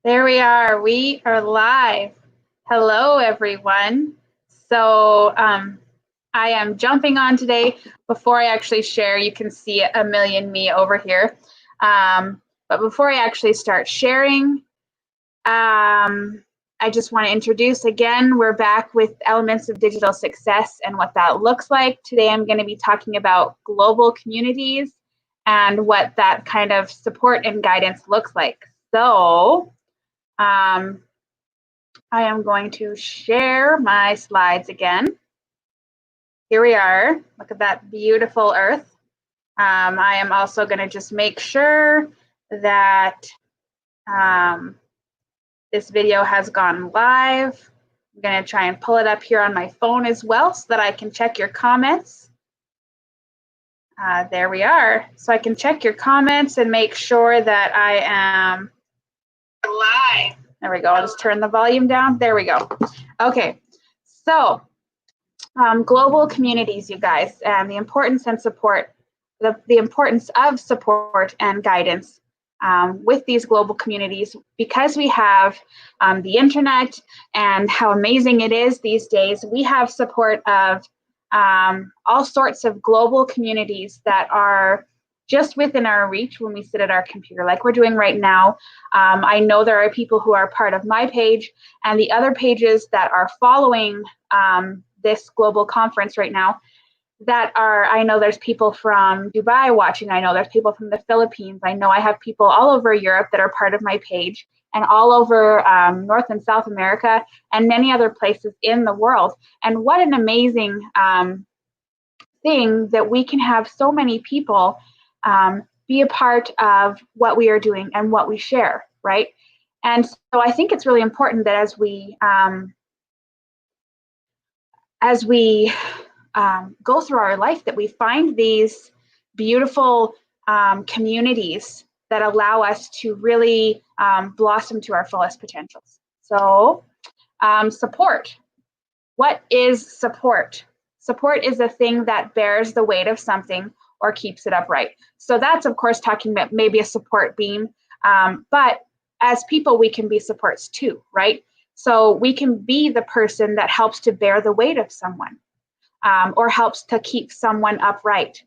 There we are. We are live. Hello, everyone. So I am jumping on today. Before I actually share, you can see a million me over here. But before I actually start sharing, I just want to introduce again, we're back with Elements of Digital Success and what that looks like. Today I'm going to be talking about global communities and what that kind of support and guidance looks like. So I am going to share my slides again. Here we are. Look at that beautiful earth. I am also going to just make sure that this video has gone live. I'm going to try and pull it up here on my phone as well so that I can check your comments. There we are. So I can check your comments and make sure that I am live. There we go. I'll just turn the volume down. There we go. Okay. So global communities, you guys, and the importance and support, the importance of support and guidance with these global communities, because we have the internet and how amazing it is these days. We have support of all sorts of global communities that are just within our reach when we sit at our computer, like we're doing right now. I know there are people who are part of my page and the other pages that are following this global conference right now that are, I know there's people from Dubai watching, I know there's people from the Philippines, I know I have people all over Europe that are part of my page, and all over North and South America, and many other places in the world. And what an amazing thing that we can have so many people be a part of what we are doing and what we share, right? And so I think it's really important that as we go through our life, that we find these beautiful communities that allow us to really blossom to our fullest potentials. So support. What is support? Support is a thing that bears the weight of something or keeps it upright. So that's, of course, talking about maybe a support beam, but as people, we can be supports too, right? So we can be the person that helps to bear the weight of someone. Or helps to keep someone upright,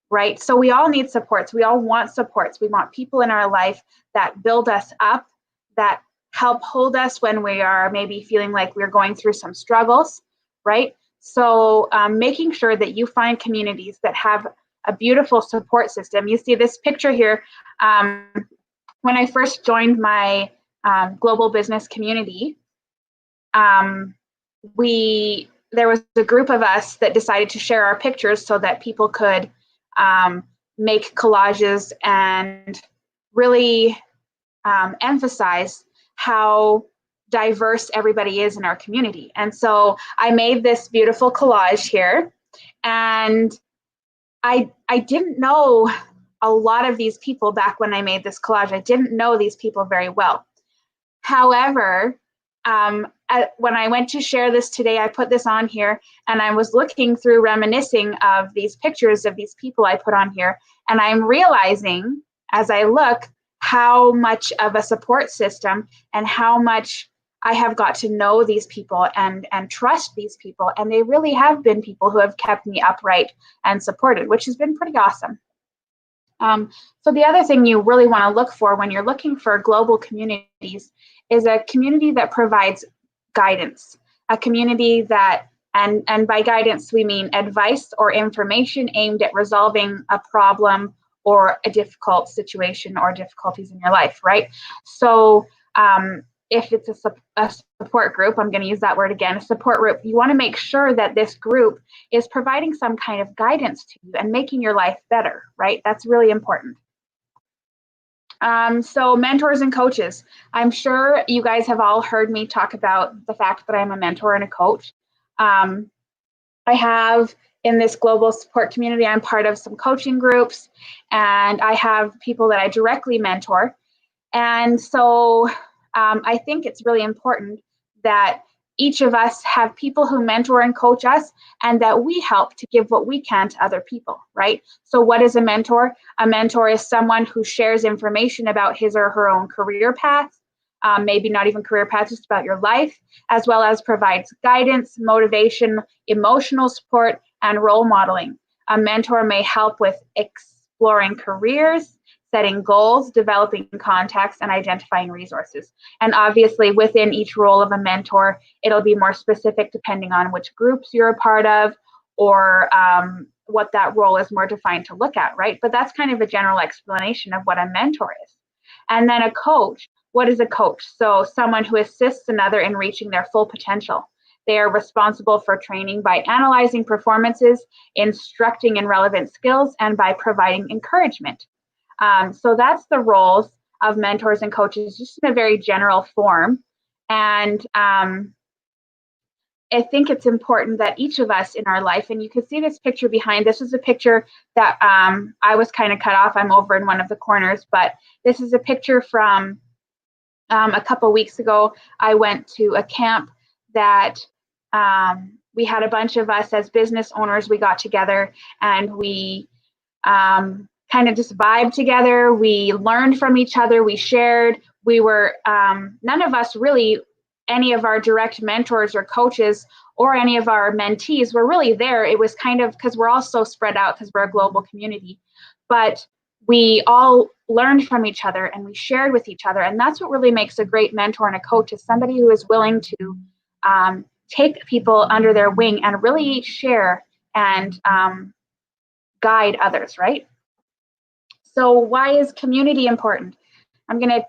right? So we all need supports. We all want supports. We want people in our life that build us up, that help hold us when we are maybe feeling like we're going through some struggles, right? So making sure that you find communities that have a beautiful support system. You see this picture here. When I first joined my global business community, there was a group of us that decided to share our pictures so that people could make collages and really emphasize how diverse everybody is in our community. And so I made this beautiful collage here, and I didn't know a lot of these people back when I made this collage. I didn't know these people very well. However, when I went to share this today, I put this on here, and I was looking through, reminiscing of these pictures of these people I put on here, and I'm realizing as I look how much of a support system and how much I have got to know these people and trust these people, and they really have been people who have kept me upright and supported, which has been pretty awesome. So the other thing you really want to look for when you're looking for global communities is a community that provides guidance, a community that, and by guidance we mean advice or information aimed at resolving a problem or a difficult situation or difficulties in your life, right? So if it's a support group, I'm going to use that word again, a support group, you want to make sure that this group is providing some kind of guidance to you and making your life better, right? That's really important. So mentors and coaches. I'm sure you guys have all heard me talk about the fact that I'm a mentor and a coach. I have in this global support community, I'm part of some coaching groups, and I have people that I directly mentor. And so I think it's really important that each of us have people who mentor and coach us, and that we help to give what we can to other people, right? So what is a mentor? A mentor is someone who shares information about his or her own career path, maybe not even career paths, just about your life, as well as provides guidance, motivation, emotional support, and role modeling. A mentor may help with exploring careers, setting goals, developing contacts, and identifying resources. And obviously, within each role of a mentor, it'll be more specific depending on which groups you're a part of, or what that role is more defined to look at, right? But that's kind of a general explanation of what a mentor is. And then a coach. What is a coach? So someone who assists another in reaching their full potential. They are responsible for training by analyzing performances, instructing in relevant skills, and by providing encouragement. So that's the roles of mentors and coaches, just in a very general form. And I think it's important that each of us in our life, and you can see this picture behind, this is a picture that I was kind of cut off. I'm over in one of the corners, but this is a picture from a couple weeks ago. I went to a camp that we had a bunch of us as business owners. We got together and we kind of just vibed together. We learned from each other. We shared. We were, none of us really, any of our direct mentors or coaches or any of our mentees were really there. It was kind of, because we're all so spread out because we're a global community. But we all learned from each other and we shared with each other. And that's what really makes a great mentor and a coach, is somebody who is willing to take people under their wing and really share and guide others, right? So why is community important?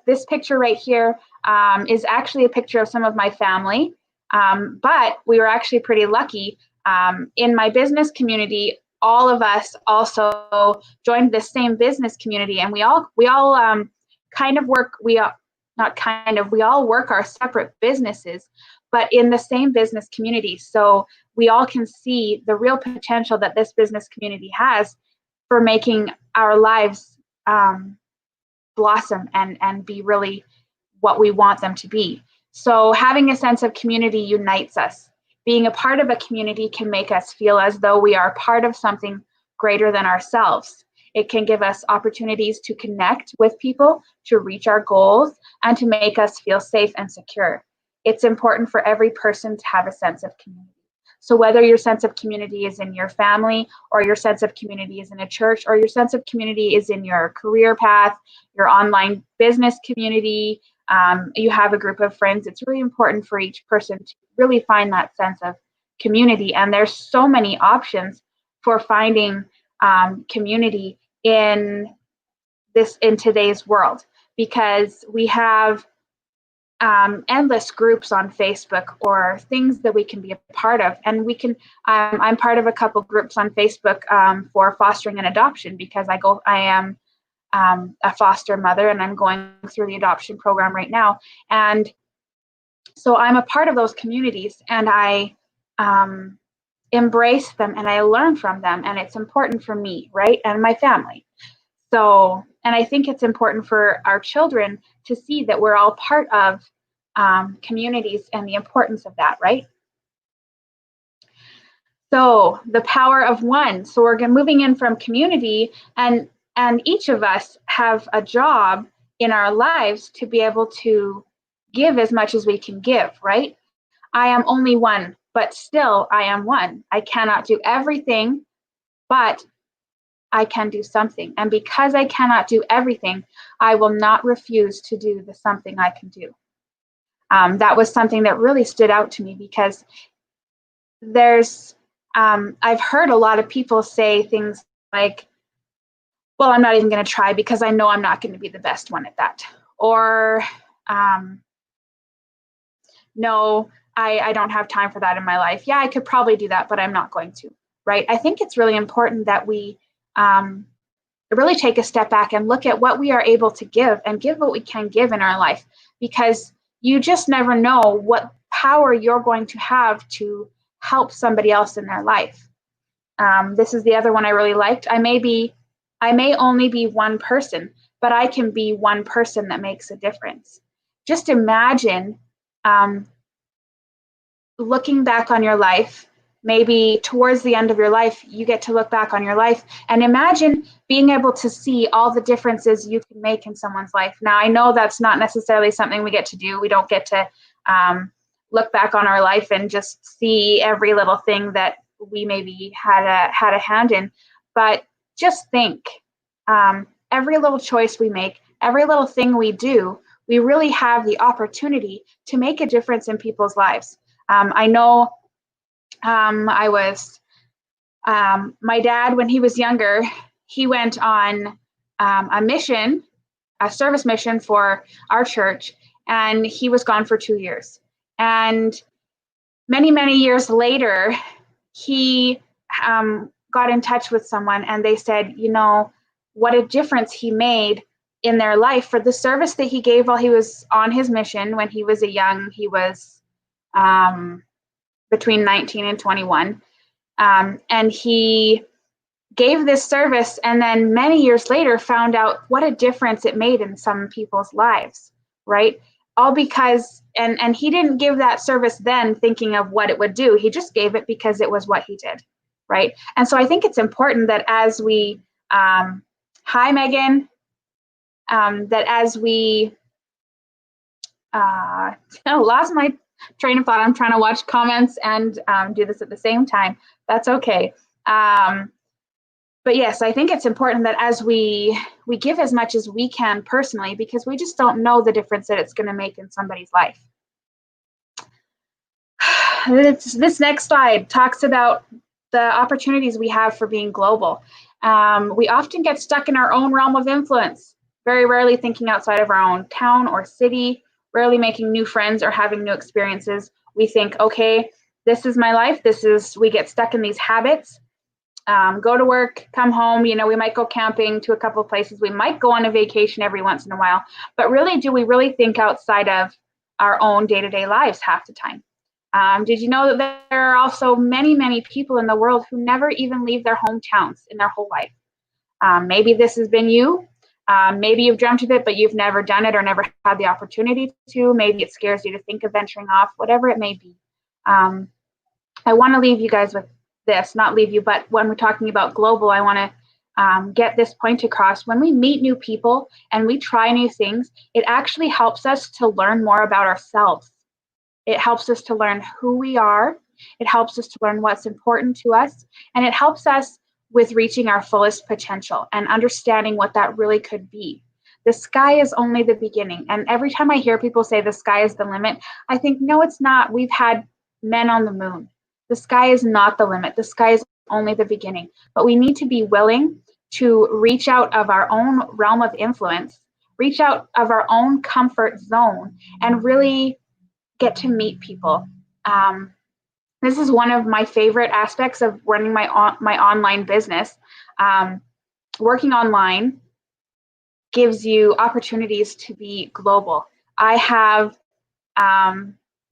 This picture right here is actually a picture of some of my family, but we were actually pretty lucky. In my business community, all of us also joined the same business community, and we all kind of work, we all work our separate businesses, but in the same business community. So we all can see the real potential that this business community has for making our lives blossom and be really what we want them to be. So having a sense of community unites us. Being a part of a community can make us feel as though we are part of something greater than ourselves. It can give us opportunities to connect with people, to reach our goals, and to make us feel safe and secure. It's important for every person to have a sense of community. So whether your sense of community is in your family, or your sense of community is in a church, or your sense of community is in your career path, your online business community, you have a group of friends, it's really important for each person to really find that sense of community. And there's so many options for finding community in today's world, because we have endless groups on Facebook or things that we can be a part of. And we can, I'm part of a couple groups on Facebook for fostering and adoption, because I am a foster mother and I'm going through the adoption program right now. And so I'm a part of those communities, and I embrace them and I learn from them, and it's important for me, right? And my family. So, and I think it's important for our children to see that we're all part of communities and the importance of that, right? So the power of one. So we're moving in from community, and each of us have a job in our lives to be able to give as much as we can give, right? I am only one, but still I am one. I cannot do everything, but I can do something. And because I cannot do everything, I will not refuse to do the something I can do. That was something that really stood out to me, because I've heard a lot of people say things like, well, I'm not even going to try because I know I'm not going to be the best one at that. Or, no, I don't have time for that in my life. Yeah, I could probably do that, but I'm not going to, right? I think it's really important that we really take a step back and look at what we are able to give, and give what we can give in our life, because you just never know what power you're going to have to help somebody else in their life. This is the other one I really liked. I may only be one person, but I can be one person that makes a difference. Just imagine looking back on your life maybe towards the end of your life, you get to look back on your life and imagine being able to see all the differences you can make in someone's life. Now, I know that's not necessarily something we get to do. We don't get to look back on our life and just see every little thing that we maybe had a hand in. But just think, every little choice we make, every little thing we do, we really have the opportunity to make a difference in people's lives. I know my dad, when he was younger, he went on a mission, a service mission for our church, and he was gone for 2 years. And many, many years later, he got in touch with someone and they said, you know, what a difference he made in their life for the service that he gave while he was on his mission. When he was he was between 19 and 21. And he gave this service, and then many years later found out what a difference it made in some people's lives, right? All because, and he didn't give that service then thinking of what it would do. He just gave it because it was what he did, right? And so I think it's important that as we, hi Megan, that as we, lost my train of thought. I'm trying to watch comments and do this at the same time. That's okay. But yes, I think it's important that as we give as much as we can personally, because we just don't know the difference that it's going to make in somebody's life. This next slide talks about the opportunities we have for being global. We often get stuck in our own realm of influence, very rarely thinking outside of our own town or city, rarely making new friends or having new experiences. We think, okay, this is my life. We get stuck in these habits. Go to work, come home, you know, we might go camping to a couple of places. We might go on a vacation every once in a while, but really, do we really think outside of our own day-to-day lives half the time? Did you know that there are also many, many people in the world who never even leave their hometowns in their whole life? Maybe this has been you. Maybe you've dreamt of it, but you've never done it or never had the opportunity to. Maybe it scares you to think of venturing off, whatever it may be. I want to leave you guys with this, not leave you, but when we're talking about global, I want to get this point across. When we meet new people and we try new things, it actually helps us to learn more about ourselves. It helps us to learn who we are. It helps us to learn what's important to us. And it helps us with reaching our fullest potential and understanding what that really could be. The sky is only the beginning. And every time I hear people say the sky is the limit, I think, no, it's not. We've had men on the moon. The sky is not the limit. The sky is only the beginning. But we need to be willing to reach out of our own realm of influence, reach out of our own comfort zone, and really get to meet people. This is one of my favorite aspects of running my online business. Working online gives you opportunities to be global. I have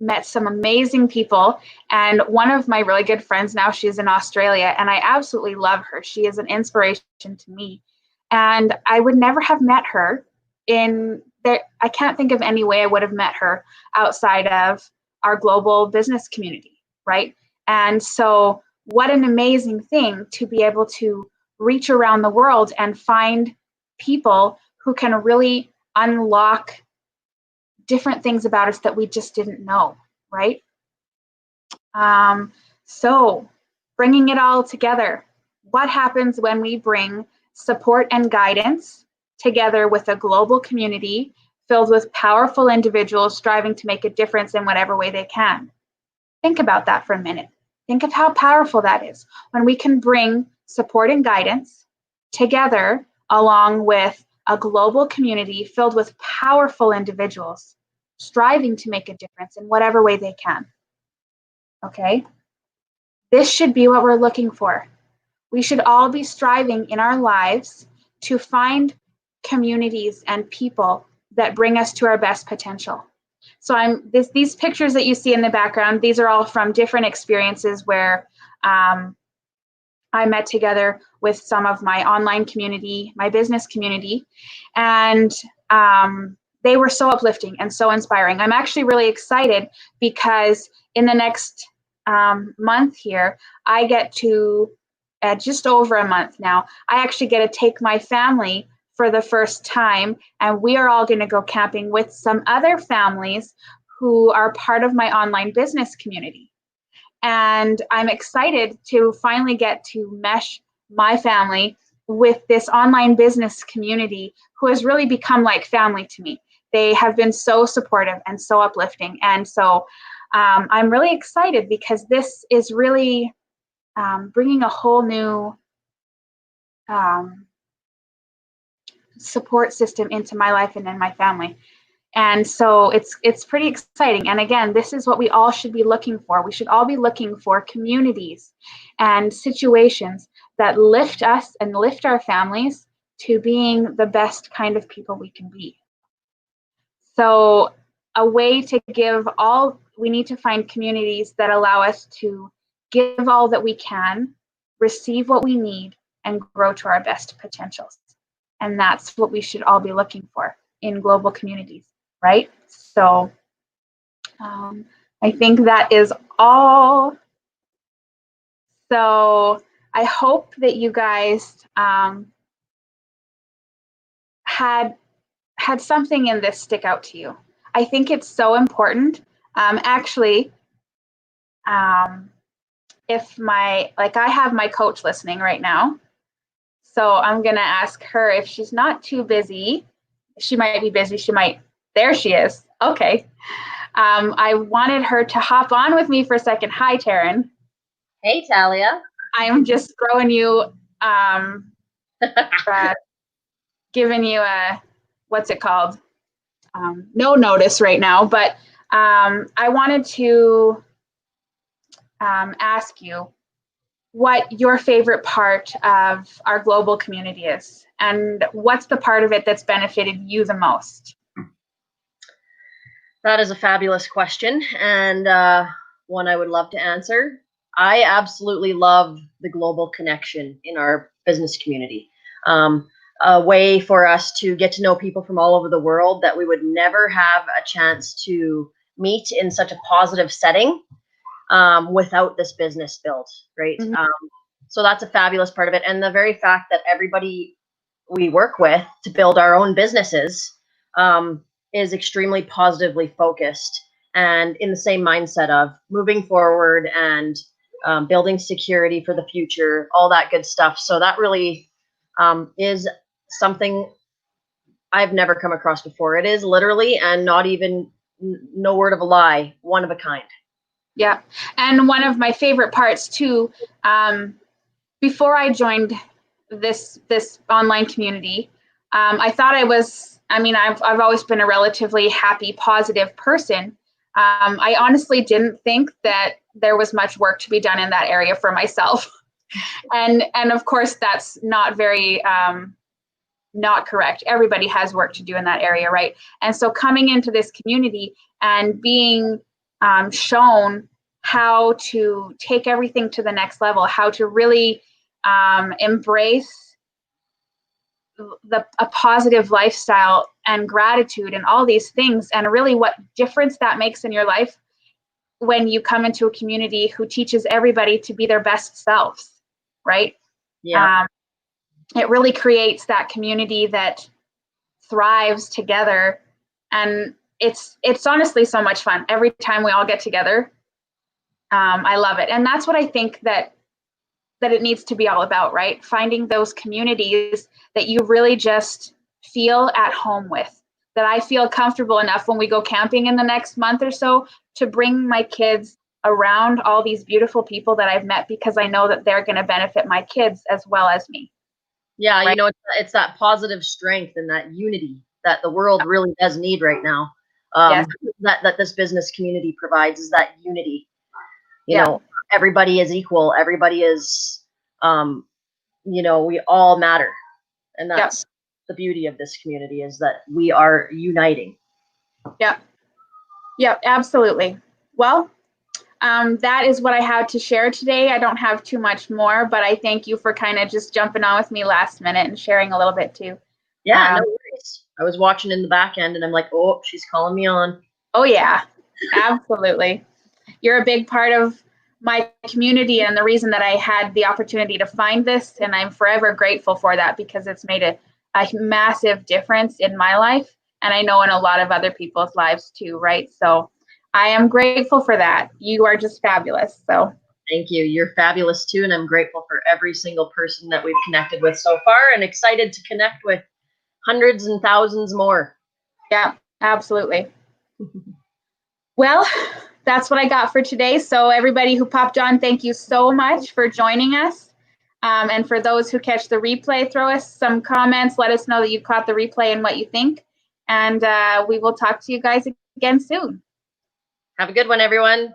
met some amazing people, and one of my really good friends now, she's in Australia, and I absolutely love her. She is an inspiration to me, and I would never have met her I can't think of any way I would have met her outside of our global business community, right? And so what an amazing thing to be able to reach around the world and find people who can really unlock different things about us that we just didn't know, right? So bringing it all together, what happens when we bring support and guidance together with a global community filled with powerful individuals striving to make a difference in whatever way they can? Think about that for a minute. Think of how powerful that is when we can bring support and guidance together along with a global community filled with powerful individuals striving to make a difference in whatever way they can. Okay? This should be what we're looking for. We should all be striving in our lives to find communities and people that bring us to our best potential. So these pictures that you see in the background, these are all from different experiences where I met together with some of my online community, my business community, and they were so uplifting and so inspiring. I'm actually really excited because in the next month here, I get to, just over a month now, I actually get to take my family for the first time, and we are all going to go camping with some other families who are part of my online business community. And I'm excited to finally get to mesh my family with this online business community who has really become like family to me. They have been so supportive and so uplifting. And so I'm really excited because this is really bringing a whole new support system into my life and in my family. And so it's pretty exciting. And again, this is what we all should be looking for. We should all be looking for communities and situations that lift us and lift our families to being the best kind of people we can be. So a way to give all, we need to find communities that allow us to give all that we can, receive what we need, and grow to our best potentials. And that's what we should all be looking for in global communities, right? So I think that is all. So I hope that you guys had something in this stick out to you. I think it's so important. Actually, if I have my coach listening right now, so I'm gonna ask her if she's not too busy. She might be busy. There she is. Okay. I wanted her to hop on with me for a second. Hi, Taryn. Hey, Talia. I'm just throwing you, giving you a, what's it called? No notice right now, but I wanted to ask you what your favorite part of our global community is, and what's the part of it that's benefited you the most? That is a fabulous question, and one I would love to answer. I absolutely love the global connection in our business community. A way for us to get to know people from all over the world that we would never have a chance to meet in such a positive setting without this business built, right? Mm-hmm. So that's a fabulous part of it. And the very fact that everybody we work with to build our own businesses is extremely positively focused and in the same mindset of moving forward and building security for the future, all that good stuff. So that really is something I've never come across before. It is literally, and not even, no word of a lie, one of a kind. Yeah. And one of my favorite parts too, before I joined this online community, I thought I've always been a relatively happy, positive person. I honestly didn't think that there was much work to be done in that area for myself. And of course that's not very, not correct. Everybody has work to do in that area, right? And so coming into this community and being shown how to take everything to the next level, how to really embrace a positive lifestyle and gratitude and all these things, and really what difference that makes in your life when you come into a community who teaches everybody to be their best selves, right? Yeah. It really creates that community that thrives together, and it's honestly so much fun every time we all get together. I love it, and that's what I think that it needs to be all about, right? Finding those communities that you really just feel at home with, that I feel comfortable enough when we go camping in the next month or so to bring my kids around all these beautiful people that I've met, because I know that they're going to benefit my kids as well as me. Yeah, right? it's that positive strength and that unity that the world really does need right now. Yes. That this business community provides is that unity. You know, everybody is equal. Everybody is, we all matter, and that's the beauty of this community, is that we are uniting. Yep, absolutely. Well, that is what I had to share today. I don't have too much more, but I thank you for kind of just jumping on with me last minute and sharing a little bit too. Yeah, no worries. I was watching in the back end and I'm like, oh, she's calling me on. Oh yeah, absolutely. You're a big part of my community and the reason that I had the opportunity to find this. And I'm forever grateful for that, because it's made a massive difference in my life. And I know in a lot of other people's lives too, right? So I am grateful for that. You are just fabulous. So thank you. You're fabulous too. And I'm grateful for every single person that we've connected with so far, and excited to connect with hundreds and thousands more. Yeah, absolutely. Well, that's what I got for today. So everybody who popped on, thank you so much for joining us. And for those who catch the replay, throw us some comments. Let us know that you caught the replay and what you think. And we will talk to you guys again soon. Have a good one, everyone.